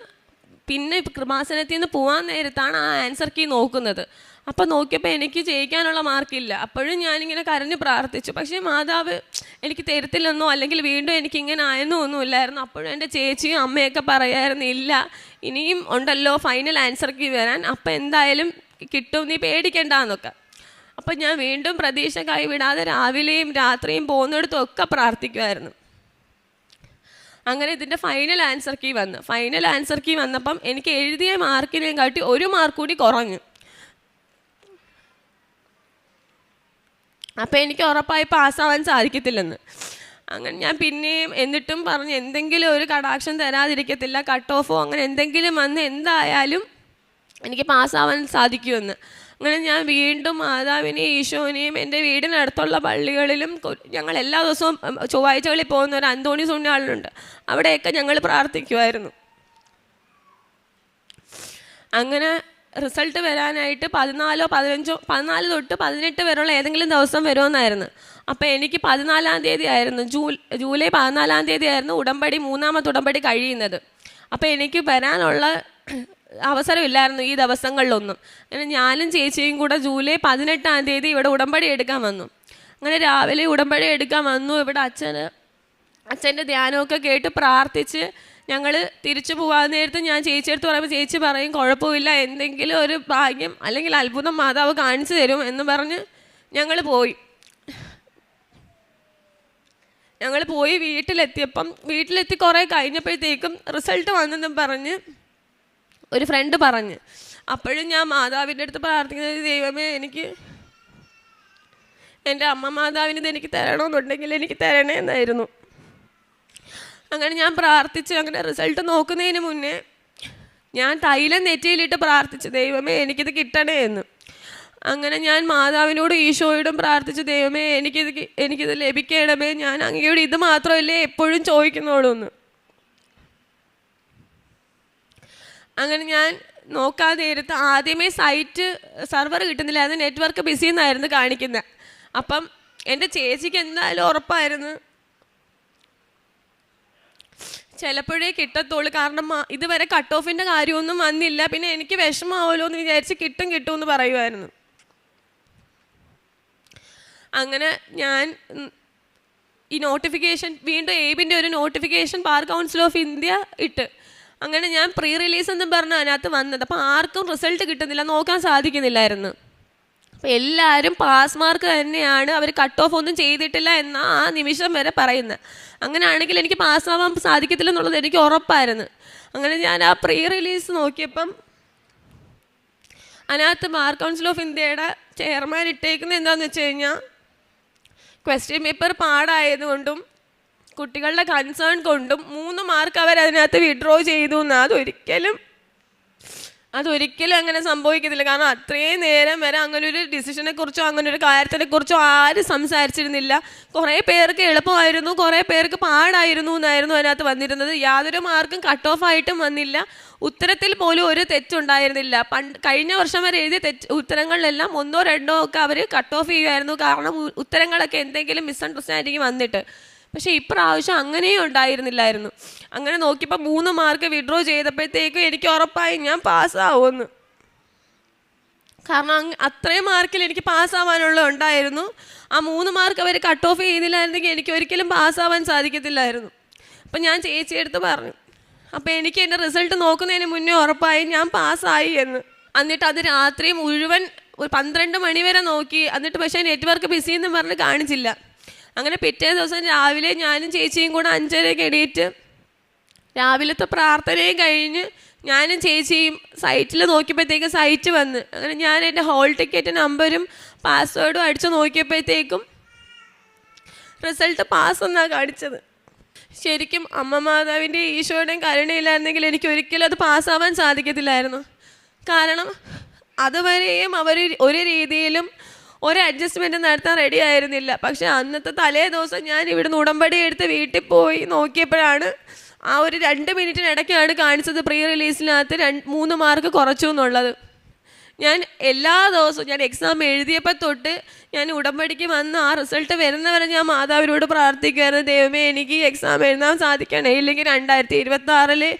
പിന്നെ കൃപാസനത്തിൽ നിന്ന് പോകാൻ നേരത്താണ് ആ ആൻസർ കീ നോക്കുന്നത്. അപ്പോൾ നോക്കിയപ്പോൾ എനിക്ക് ജയിക്കാനുള്ള മാർക്കില്ല. അപ്പോഴും ഞാനിങ്ങനെ കരഞ്ഞ് പ്രാർത്ഥിച്ചു, പക്ഷേ മാതാവ് എനിക്ക് തരത്തില്ലെന്നോ അല്ലെങ്കിൽ വീണ്ടും എനിക്കിങ്ങനെ ആയെന്നോ ഒന്നുമില്ലായിരുന്നു. അപ്പോഴും എൻ്റെ ചേച്ചിയും അമ്മയൊക്കെ പറയായിരുന്നു, ഇല്ല ഇനിയും ഉണ്ടല്ലോ ഫൈനൽ ആൻസർ കീ വരാൻ, അപ്പം എന്തായാലും കിട്ടും, നീ പേടിക്കണ്ടെന്നൊക്കെ. അപ്പം ഞാൻ വീണ്ടും പ്രതീക്ഷ കൈവിടാതെ രാവിലെയും രാത്രിയും പോകുന്നിടത്തൊക്കെ പ്രാർത്ഥിക്കുമായിരുന്നു. അങ്ങനെ ഇതിൻ്റെ ഫൈനൽ ആൻസർ കീ വന്നു. ഫൈനൽ ആൻസർ കീ വന്നപ്പം എനിക്ക് എഴുതിയ മാർക്കിനെയും കാട്ടി 1 മാർക്ക് കൂടി കുറഞ്ഞു. അപ്പം എനിക്ക് ഉറപ്പായി പാസ്സാവാൻ സാധിക്കത്തില്ലെന്ന്. അങ്ങനെ ഞാൻ പിന്നെയും എന്നിട്ടും പറഞ്ഞ് എന്തെങ്കിലും ഒരു കടാക്ഷം തരാതിരിക്കത്തില്ല, കട്ട് ഓഫോ അങ്ങനെ എന്തെങ്കിലും വന്ന് എന്തായാലും എനിക്ക് പാസ്സാവാൻ സാധിക്കുമെന്ന്. അങ്ങനെ ഞാൻ വീണ്ടും മാതാവിനെയും ഈശോനെയും എൻ്റെ വീടിനടുത്തുള്ള പള്ളികളിലും ഞങ്ങൾ എല്ലാ ദിവസവും ചൊവ്വാഴ്ചകളിൽ പോകുന്ന ഒരു അന്തോണി സുണ്യാളുണ്ട്, അവിടെയൊക്കെ ഞങ്ങൾ പ്രാർത്ഥിക്കുമായിരുന്നു. അങ്ങനെ റിസൾട്ട് വരാനായിട്ട് 14 തൊട്ട് 18 വരെയുള്ള ഏതെങ്കിലും ദിവസം വരുമെന്നായിരുന്നു. അപ്പോൾ എനിക്ക് 14-ാം തീയതി ആയിരുന്നു, ജൂലൈ 14-ാം തീയതി ആയിരുന്നു ഉടമ്പടി 3ാമത്തെ ഉടമ്പടി കഴിയുന്നത്. അപ്പോൾ എനിക്ക് വരാനുള്ള അവസരമില്ലായിരുന്നു ഈ ദിവസങ്ങളിലൊന്നും. അങ്ങനെ ഞാനും ചേച്ചിയും കൂടെ ജൂലൈ 18-ാം തീയതി ഇവിടെ ഉടമ്പടി എടുക്കാൻ വന്നു. അങ്ങനെ രാവിലെ ഉടമ്പടി എടുക്കാൻ വന്നു. ഇവിടെ അച്ഛൻ്റെ ധ്യാനമൊക്കെ കേട്ട് പ്രാർത്ഥിച്ച് ഞങ്ങൾ തിരിച്ചു പോകാൻ നേരത്ത് ഞാൻ ചേച്ചിയെടുത്ത് പറയുമ്പോൾ ചേച്ചി പറയും, കുഴപ്പമില്ല, എന്തെങ്കിലും ഒരു ഭാഗ്യം അല്ലെങ്കിൽ അത്ഭുതം മാതാവ് കാണിച്ചു തരും എന്ന് പറഞ്ഞ് ഞങ്ങൾ പോയി വീട്ടിലെത്തി കുറേ കഴിഞ്ഞപ്പോഴത്തേക്കും റിസൾട്ട് വന്നെന്നും പറഞ്ഞ് ഒരു ഫ്രണ്ട് പറഞ്ഞ്. അപ്പോഴും ഞാൻ മാതാവിൻ്റെ അടുത്ത് പ്രാർത്ഥിക്കുന്നത്, ദൈവമേ എനിക്ക് എൻ്റെ അമ്മ മാതാവിന് ഇതെനിക്ക് തരണമെന്നുണ്ടെങ്കിൽ എനിക്ക് തരണേ എന്നായിരുന്നു. അങ്ങനെ ഞാൻ പ്രാർത്ഥിച്ച് അങ്ങനെ റിസൾട്ട് നോക്കുന്നതിന് മുന്നേ ഞാൻ തൈലം നെറ്റിയിലിട്ട് പ്രാർത്ഥിച്ചു, ദൈവമേ എനിക്കിത് കിട്ടണേ എന്ന്. അങ്ങനെ ഞാൻ മാതാവിനോടും ഈശോയോടും പ്രാർത്ഥിച്ചു, ദൈവമേ എനിക്കിത് ലഭിക്കണമേ, ഞാൻ അങ്ങയോട് ഇത് മാത്രമല്ലേ എപ്പോഴും ചോദിക്കുന്നുള്ളൂ എന്ന്. അങ്ങനെ ഞാൻ നോക്കാതെ നേരത്ത് ആദ്യമേ സൈറ്റ് സർവർ കിട്ടുന്നില്ല, അത് നെറ്റ്വർക്ക് ബിസി എന്നായിരുന്നു കാണിക്കുന്നത്. അപ്പം എൻ്റെ ചേച്ചിക്ക് എന്തായാലും ഉറപ്പായിരുന്നു ചിലപ്പോഴേ കിട്ടത്തുള്ളൂ, കാരണം ഇതുവരെ കട്ട് ഓഫിൻ്റെ കാര്യമൊന്നും വന്നില്ല, പിന്നെ എനിക്ക് വിഷമാവുമല്ലോ എന്ന് വിചാരിച്ച് കിട്ടുമെന്ന് പറയുമായിരുന്നു. അങ്ങനെ ഞാൻ ഈ നോട്ടിഫിക്കേഷൻ വീണ്ടും എയ്ബിൻ്റെ ഒരു notification bar council of India ഇട്ട്, അങ്ങനെ ഞാൻ പ്രീ റിലീസ് എന്നും പറഞ്ഞ് അതിനകത്ത് വന്നത്. അപ്പോൾ ആർക്കും റിസൾട്ട് കിട്ടുന്നില്ല, നോക്കാൻ സാധിക്കുന്നില്ലായിരുന്നു. അപ്പോൾ എല്ലാവരും പാസ് മാർക്ക് തന്നെയാണ്, അവർ കട്ട് ഓഫ് ഒന്നും ചെയ്തിട്ടില്ല എന്ന ആ നിമിഷം വരെ പറയുന്നത്. അങ്ങനെയാണെങ്കിൽ എനിക്ക് പാസ്സാവാൻ സാധിക്കത്തില്ല എന്നുള്ളത് എനിക്ക് ഉറപ്പായിരുന്നു. അങ്ങനെ ഞാൻ ആ പ്രീ റിലീസ് നോക്കിയപ്പം അതിനകത്ത് ബാർ കൗൺസിൽ ഓഫ് ഇന്ത്യയുടെ ചെയർമാൻ ഇട്ടേക്കുന്നത് എന്താണെന്ന് വെച്ച് കഴിഞ്ഞാൽ ക്വസ്റ്റ്യൻ പേപ്പർ പാടായതുകൊണ്ടും കുട്ടികളുടെ കൺസേൺ കൊണ്ടും 3 മാർക്ക് അവരതിനകത്ത് വിഡ്രോ ചെയ്തു എന്ന്. അതൊരിക്കലും അങ്ങനെ സംഭവിക്കത്തില്ല. കാരണം അത്രയും നേരം വരെ അങ്ങനെ ഒരു ഡിസിഷനെ കുറിച്ചോ അങ്ങനെ ഒരു കാര്യത്തിനെ കുറിച്ചോ ആരും സംസാരിച്ചിരുന്നില്ല. കുറേ പേർക്ക് എളുപ്പമായിരുന്നു, കുറേ പേർക്ക് പാടായിരുന്നു എന്നായിരുന്നു അതിനകത്ത് വന്നിരുന്നത്. യാതൊരു മാർക്കും കട്ട് ഓഫ് ആയിട്ടും വന്നില്ല. ഉത്തരത്തിൽ പോലും ഒരു തെറ്റുണ്ടായിരുന്നില്ല. കഴിഞ്ഞ വർഷം വരെ എഴുതിയ ഉത്തരങ്ങളിലെല്ലാം 1 or 2 ഒക്കെ അവർ കട്ട് ഓഫ് ചെയ്യുമായിരുന്നു. കാരണം ഉത്തരങ്ങളൊക്കെ എന്തെങ്കിലും മിസ്അണ്ടർസ്റ്റാൻഡിങ് വന്നിട്ട്. പക്ഷേ ഇപ്രാവശ്യം അങ്ങനെയും ഉണ്ടായിരുന്നില്ലായിരുന്നു. അങ്ങനെ നോക്കിയപ്പോൾ 3 മാർക്ക് വിഡ്രോ ചെയ്തപ്പോഴത്തേക്കും എനിക്ക് ഉറപ്പായി ഞാൻ പാസ്സാവുമെന്ന്. കാരണം അത്രയും മാർക്കിൽ എനിക്ക് പാസ്സാവാനുള്ള ഉണ്ടായിരുന്നു. ആ 3 മാർക്ക് അവർ കട്ട് ഓഫ് ചെയ്തില്ലായിരുന്നെങ്കിൽ എനിക്ക് ഒരിക്കലും പാസ്സാവാൻ സാധിക്കത്തില്ലായിരുന്നു. അപ്പം ഞാൻ ചേച്ചിയെടുത്ത് പറഞ്ഞു. അപ്പോൾ എനിക്ക് എൻ്റെ റിസൾട്ട് നോക്കുന്നതിന് മുന്നേ ഉറപ്പായി ഞാൻ പാസ്സായി എന്ന്. എന്നിട്ട് അത് രാത്രി മുഴുവൻ 12 മണി വരെ നോക്കി. എന്നിട്ട് പക്ഷേ നെറ്റ്വർക്ക് ബിസി എന്ന് പറഞ്ഞ് കാണിച്ചില്ല. അങ്ങനെ പിറ്റേ ദിവസം രാവിലെ ഞാനും ചേച്ചിയും കൂടെ 5:30 എണീറ്റ് രാവിലത്തെ പ്രാർത്ഥനയും കഴിഞ്ഞ് ഞാനും ചേച്ചിയും സൈറ്റിൽ നോക്കിയപ്പോഴത്തേക്കും സൈറ്റ് വന്ന്. അങ്ങനെ ഞാൻ എൻ്റെ ഹോൾ ടിക്കറ്റ് നമ്പരും പാസ്വേഡും അടിച്ച് നോക്കിയപ്പോഴത്തേക്കും റിസൾട്ട് പാസ് എന്നാണ് കാണിച്ചത്. ശരിക്കും അമ്മ മാതാവിൻ്റെ ഈശോയുടെയും കരുണയില്ലായിരുന്നെങ്കിൽ എനിക്ക് ഒരിക്കലും അത് പാസ്സാവാൻ സാധിക്കത്തില്ലായിരുന്നു. കാരണം അതുവരെയും അവർ ഒരു രീതിയിലും ഒരു അഡ്ജസ്റ്റ്മെൻറ്റ് നടത്താൻ റെഡി ആയിരുന്നില്ല. പക്ഷേ അന്നത്തെ തലേ ദിവസം ഞാൻ ഇവിടുന്ന് ഉടമ്പടി എടുത്ത് വീട്ടിൽ പോയി നോക്കിയപ്പോഴാണ് ആ ഒരു 2 മിനിറ്റിനിടയ്ക്കാണ് കാണിച്ചത് പ്രീ റിലീസിനകത്ത് 3 മാർക്ക് കുറച്ചു എന്നുള്ളത്. ഞാൻ എല്ലാ ദിവസവും ഞാൻ എക്സാം എഴുതിയപ്പോൾ തൊട്ട് ഞാൻ ഉടമ്പടിക്ക് വന്ന് ആ റിസൾട്ട് വരുന്നവരെ ഞാൻ മാതാവിനോട് പ്രാർത്ഥിക്കുമായിരുന്നു, ദൈവമേ എനിക്ക് ഈ എക്സാം എഴുതാൻ സാധിക്കണേ, ഇല്ലെങ്കിൽ 2026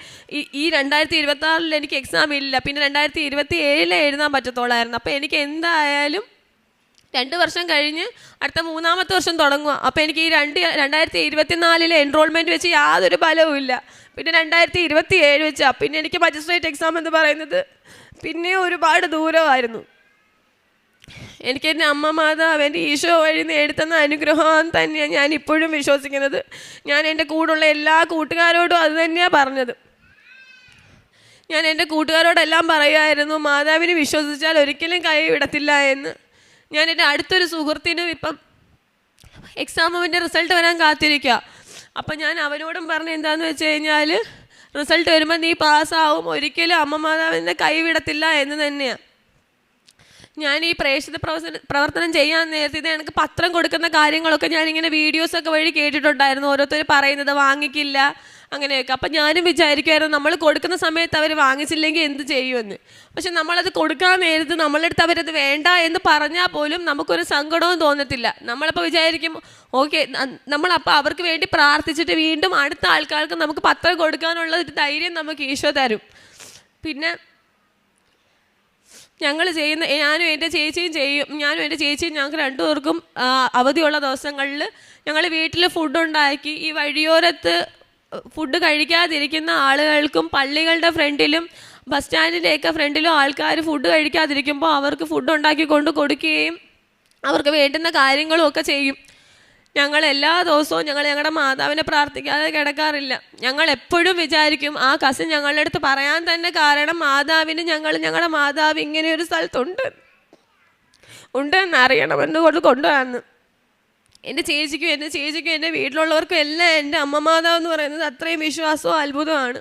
ഈ 2026 എനിക്ക് എക്സാം ഇല്ല, പിന്നെ 2027 എഴുതാൻ പറ്റത്തോളായിരുന്നു. അപ്പോൾ എനിക്ക് എന്തായാലും 2 വർഷം കഴിഞ്ഞ് അടുത്ത 3-ാമത്തെ വർഷം തുടങ്ങുക. അപ്പോൾ എനിക്ക് ഈ 2024 എൻറോൾമെൻറ്റ് വെച്ച് യാതൊരു ഫലവും ഇല്ല. പിന്നെ 2027 വെച്ചാൽ പിന്നെ എനിക്ക് മജിസ്ട്രേറ്റ് എക്സാം എന്ന് പറയുന്നത് പിന്നെ ഒരുപാട് ദൂരമായിരുന്നു. എനിക്ക് എൻ്റെ അമ്മ മാതാവ് എൻ്റെ ഈശോ വഴി നേടുത്തുന്ന അനുഗ്രഹം തന്നെയാണ് ഞാൻ ഇപ്പോഴും വിശ്വസിക്കുന്നത്. ഞാൻ എൻ്റെ കൂടെയുള്ള എല്ലാ കൂട്ടുകാരോടും അത് തന്നെയാണ് പറഞ്ഞത്. ഞാൻ എൻ്റെ കൂട്ടുകാരോടെല്ലാം പറയുമായിരുന്നു, മാതാവിനെ വിശ്വസിച്ചാൽ ഒരിക്കലും കൈ വിടത്തില്ല എന്ന്. ഞാൻ എൻ്റെ അടുത്തൊരു സുഹൃത്തിനും ഇപ്പം എക്സാമിൻ്റെ റിസൾട്ട് വരാൻ കാത്തിരിക്കുക. അപ്പം ഞാൻ അവനോടും പറഞ്ഞ എന്താണെന്ന് വെച്ച് കഴിഞ്ഞാൽ, റിസൾട്ട് വരുമ്പോൾ നീ പാസ്സാവും, ഒരിക്കലും അമ്മ മാതാവിനെ കൈവിടത്തില്ല എന്ന് തന്നെയാണ്. ഞാൻ ഈ പ്രേക്ഷിത പ്രവർത്തനം ചെയ്യാൻ നേരത്തെ എനിക്ക് പത്രം കൊടുക്കുന്ന കാര്യങ്ങളൊക്കെ ഞാനിങ്ങനെ വീഡിയോസൊക്കെ വഴി കേട്ടിട്ടുണ്ടായിരുന്നു. ഓരോരുത്തർ പറയുന്നത് വാങ്ങിക്കില്ല അങ്ങനെയൊക്കെ. അപ്പം ഞാനും വിചാരിക്കുമായിരുന്നു നമ്മൾ കൊടുക്കുന്ന സമയത്ത് അവർ വാങ്ങിച്ചില്ലെങ്കിൽ എന്ത് ചെയ്യുമെന്ന്. പക്ഷെ നമ്മളത് കൊടുക്കാൻ നേരത്ത് നമ്മളുടെ അടുത്ത് അവരത് വേണ്ട എന്ന് പറഞ്ഞാൽ പോലും നമുക്കൊരു സങ്കടവും തോന്നത്തില്ല. നമ്മളിപ്പോൾ വിചാരിക്കും ഓക്കെ, നമ്മളപ്പോൾ അവർക്ക് വേണ്ടി പ്രാർത്ഥിച്ചിട്ട് വീണ്ടും അടുത്ത ആൾക്കാർക്ക് നമുക്ക് പത്രം കൊടുക്കാനുള്ള ഒരു ധൈര്യം നമുക്ക് ഈശോ തരും. പിന്നെ ഞങ്ങൾ ചെയ്യുന്ന ഞാനും എൻ്റെ ചേച്ചിയും ഞങ്ങൾക്ക് 2 പേർക്കും അവധിയുള്ള ദിവസങ്ങളിൽ ഞങ്ങൾ വീട്ടിൽ ഫുഡ് ഉണ്ടാക്കി ഈ വഴിയോരത്ത് ഫുഡ് കഴിക്കാതിരിക്കുന്ന ആളുകൾക്കും പള്ളികളുടെ ഫ്രണ്ടിലും ബസ് സ്റ്റാൻഡിൻ്റെയൊക്കെ ഫ്രണ്ടിലും ആൾക്കാർ ഫുഡ് കഴിക്കാതിരിക്കുമ്പോൾ അവർക്ക് ഫുഡ് ഉണ്ടാക്കി കൊണ്ട് കൊടുക്കുകയും അവർക്ക് വേണ്ടുന്ന കാര്യങ്ങളും ഒക്കെ ചെയ്യും. ഞങ്ങൾ എല്ലാ ദിവസവും ഞങ്ങളുടെ മാതാവിനെ പ്രാർത്ഥിക്കാതെ കിടക്കാറില്ല. ഞങ്ങൾ എപ്പോഴും വിചാരിക്കും ആ കസിൻ ഞങ്ങളുടെ അടുത്ത് പറയാൻ തന്നെ കാരണം ഞങ്ങളുടെ മാതാവ് ഇങ്ങനെ ഒരു സ്ഥലത്തുണ്ട് ഉണ്ടെന്ന് അറിയണമെന്ന് കൊണ്ടുവന്ന് എൻ്റെ ചേച്ചിക്കും എൻ്റെ വീട്ടിലുള്ളവർക്കും എല്ലാം എൻ്റെ അമ്മ മാതാവ് എന്ന് പറയുന്നത് അത്രയും വിശ്വാസവും അത്ഭുതമാണ്.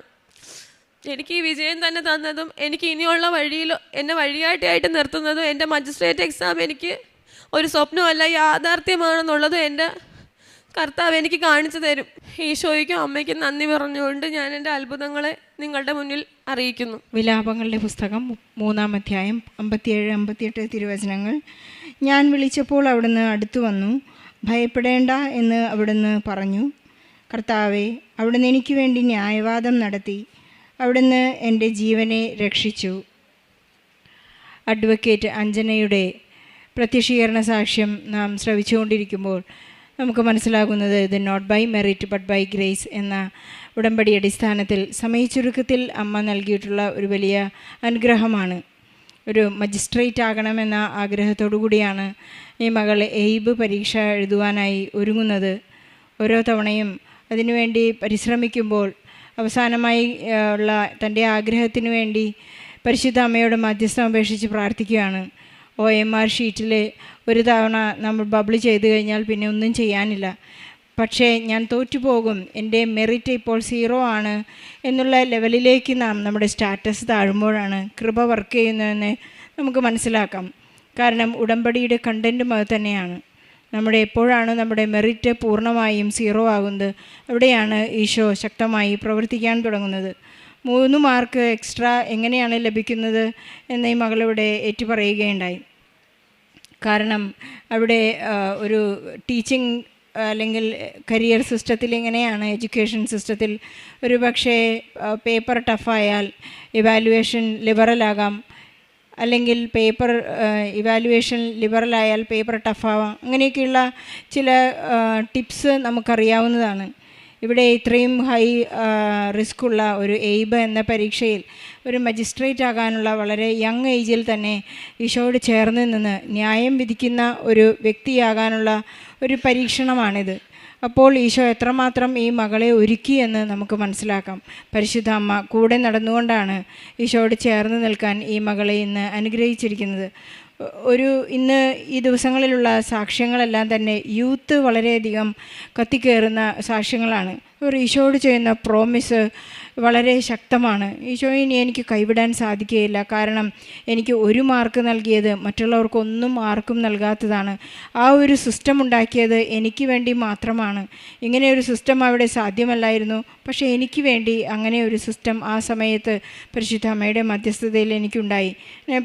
എനിക്ക് ഈ വിജയം തന്നെ തന്നതും എനിക്ക് ഇനിയുള്ള വഴിയിൽ എന്നെ വഴിയായിട്ട് നിർത്തുന്നതും എൻ്റെ മജിസ്ട്രേറ്റ് എക്സാം എനിക്ക് ഒരു സ്വപ്നമല്ല യാഥാർത്ഥ്യമാണെന്നുള്ളതും എൻ്റെ കർത്താവ് എനിക്ക് കാണിച്ചു തരും. ഈശോയ്ക്കും അമ്മയ്ക്കും നന്ദി പറഞ്ഞുകൊണ്ട് ഞാൻ എൻ്റെ അത്ഭുതങ്ങളെ നിങ്ങളുടെ മുന്നിൽ അറിയിക്കുന്നു. വിലാപങ്ങളുടെ പുസ്തകം 3-ാം അധ്യായം 57-58 തിരുവചനങ്ങൾ. ഞാൻ വിളിച്ചപ്പോൾ അവിടുന്ന് അടുത്തു വന്നു, ഭയപ്പെടേണ്ട എന്ന് അവിടുന്ന് പറഞ്ഞു. കർത്താവെ, അവിടുന്ന് എനിക്ക് വേണ്ടി ന്യായവാദം നടത്തി, അവിടുന്ന് എൻ്റെ ജീവനെ രക്ഷിച്ചു. അഡ്വക്കേറ്റ് അഞ്ജനയുടെ പ്രത്യക്ഷീകരണ സാക്ഷ്യം നാം ശ്രവിച്ചുകൊണ്ടിരിക്കുമ്പോൾ നമുക്ക് മനസ്സിലാകുന്നത് ഇത് not by merit but by grace എന്ന ഉടമ്പടി അടിസ്ഥാനത്തിൽ സമയച്ചുരുക്കത്തിൽ അമ്മ നൽകിയിട്ടുള്ള ഒരു വലിയ അനുഗ്രഹമാണ്. ഒരു മജിസ്ട്രേറ്റ് ആകണമെന്ന ആഗ്രഹത്തോടു കൂടിയാണ് ഈ മകൾ എയ്ബ് പരീക്ഷ എഴുതുവാനായി ഒരുങ്ങുന്നത്. ഓരോ തവണയും അതിനുവേണ്ടി പരിശ്രമിക്കുമ്പോൾ അവസാനമായി ഉള്ള തൻ്റെ ആഗ്രഹത്തിനു വേണ്ടി പരിശുദ്ധ അമ്മയോട് മധ്യസ്ഥം അപേക്ഷിച്ച് പ്രാർത്ഥിക്കുകയാണ്. OMR ഷീറ്റിൽ ഒരു തവണ നമ്മൾ ബബിൾ ചെയ്ത് കഴിഞ്ഞാൽ പിന്നെ ഒന്നും ചെയ്യാനില്ല. പക്ഷേ ഞാൻ തോറ്റുപോകും, എൻ്റെ മെറിറ്റ് ഇപ്പോൾ 0 ആണ് എന്നുള്ള ലെവലിലേക്ക് നമ്മുടെ സ്റ്റാറ്റസ് താഴുമ്പോഴാണ് കൃപ വർക്ക് ചെയ്യുന്നതെന്ന് നമുക്ക് മനസ്സിലാക്കാം. കാരണം ഉടമ്പടിയുടെ കണ്ടൻറ്റും അത് തന്നെയാണ്. എപ്പോഴാണ് നമ്മുടെ മെറിറ്റ് പൂർണ്ണമായും 0 ആകുന്നത്, അവിടെയാണ് ഈശോ ശക്തമായി പ്രവർത്തിക്കാൻ തുടങ്ങുന്നത്. 3 മാർക്ക് എക്സ്ട്രാ എങ്ങനെയാണ് ലഭിക്കുന്നത് എന്ന് ഈ മകളിവിടെ ഏറ്റുപറയുകയുണ്ടായി. കാരണം അവിടെ ഒരു ടീച്ചിങ് അല്ലെങ്കിൽ കരിയർ സിസ്റ്റത്തിൽ ഇങ്ങനെയാണ്, എഡ്യൂക്കേഷൻ സിസ്റ്റത്തിൽ ഒരു പക്ഷേ പേപ്പർ ടഫായാൽ ഇവാലുവേഷൻ ലിബറലാകാം, അല്ലെങ്കിൽ പേപ്പർ ഇവാലുവേഷൻ ലിബറലായാൽ പേപ്പർ ടഫാവാം. അങ്ങനെയൊക്കെയുള്ള ചില ടിപ്സ് നമുക്കറിയാവുന്നതാണ്. ഇവിടെ ഇത്രയും ഹൈ റിസ്ക്കുള്ള ഒരു എയ്ബ് എന്ന പരീക്ഷയിൽ ഒരു മജിസ്ട്രേറ്റ് ആകാനുള്ള വളരെ യങ് ഏജിൽ തന്നെ ഈശോയോട് ചേർന്ന് നിന്ന് ന്യായം വിധിക്കുന്ന ഒരു വ്യക്തിയാകാനുള്ള ഒരു പരീക്ഷണമാണിത്. അപ്പോൾ ഈശോ എത്രമാത്രം ഈ മകളെ ഒരുക്കി എന്ന് നമുക്ക് മനസ്സിലാക്കാം. പരിശുദ്ധ അമ്മ കൂടെ നടന്നുകൊണ്ടാണ് ഈശോയോട് ചേർന്ന് നിൽക്കാൻ ഈ മകളെ ഇന്ന് അനുഗ്രഹിച്ചിരിക്കുന്നത്. ഇന്ന് ഈ ദിവസങ്ങളിലുള്ള സാക്ഷ്യങ്ങളെല്ലാം തന്നെ യൂത്ത് വളരെയധികം കത്തിക്കയറുന്ന സാക്ഷ്യങ്ങളാണ്. ഈശോയോട് ചെയ്യുന്ന പ്രോമിസ് വളരെ ശക്തമാണ്. ഈശോ ഇനി എനിക്ക് കൈവിടാൻ സാധിക്കുകയില്ല, കാരണം എനിക്ക് 1 മാർക്ക് നൽകിയത് മറ്റുള്ളവർക്കൊന്നും ആർക്കും നൽകാത്തതാണ്. ആ ഒരു സിസ്റ്റം ഉണ്ടാക്കിയത് എനിക്ക് വേണ്ടി മാത്രമാണ്. ഇങ്ങനെ ഒരു സിസ്റ്റം അവിടെ സാധ്യമല്ലായിരുന്നു, പക്ഷേ എനിക്ക് വേണ്ടി അങ്ങനെ ഒരു സിസ്റ്റം ആ സമയത്ത് പരിശുദ്ധ അമ്മയുടെ മധ്യസ്ഥതയിൽ എനിക്കുണ്ടായി.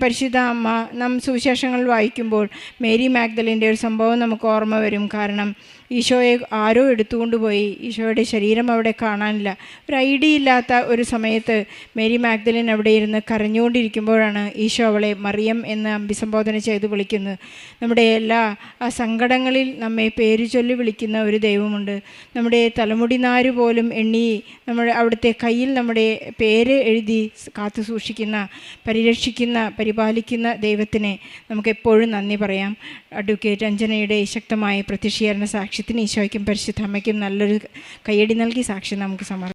പരിശുദ്ധ അമ്മ സുവിശേഷങ്ങൾ വായിക്കുമ്പോൾ മേരി മാഗ്ദലിൻ്റെ ഒരു സംഭവം നമുക്ക് ഓർമ്മ വരും. കാരണം ഈശോയെ ആരോ എടുത്തുകൊണ്ടുപോയി, ഈശോയുടെ ശരീരം അവിടെ കാണാനില്ല. ഒരു ഐഡിയ ഇല്ലാത്ത ഒരു സമയത്ത് മേരി മാഗ്ദലിൻ അവിടെ ഇരുന്ന് കരഞ്ഞുകൊണ്ടിരിക്കുമ്പോഴാണ് ഈശോ അവളെ മറിയം എന്ന് അഭിസംബോധന ചെയ്ത് വിളിക്കുന്നത്. നമ്മുടെ എല്ലാ ആ സങ്കടങ്ങളിൽ നമ്മെ പേര് ചൊല്ലി വിളിക്കുന്ന ഒരു ദൈവമുണ്ട്. നമ്മുടെ തലമുടി നാര് പോലും എണ്ണി നമ്മുടെ അവിടുത്തെ കയ്യിൽ നമ്മുടെ പേര് എഴുതി കാത്തു സൂക്ഷിക്കുന്ന, പരിരക്ഷിക്കുന്ന, പരിപാലിക്കുന്ന ദൈവത്തിനെ നമുക്കെപ്പോഴും നന്ദി പറയാം. അഡ്വക്കേറ്റ് അഞ്ജനയുടെ ശക്തമായ പ്രത്യക്ഷീകരണ സാക്ഷ്യത്തിന് ഈശോയ്ക്കും പരിശുദ്ധ അമ്മയ്ക്കും നല്ലൊരു കയ്യടി നൽകി സാക്ഷ്യം നമുക്ക് സമർപ്പിക്കാം.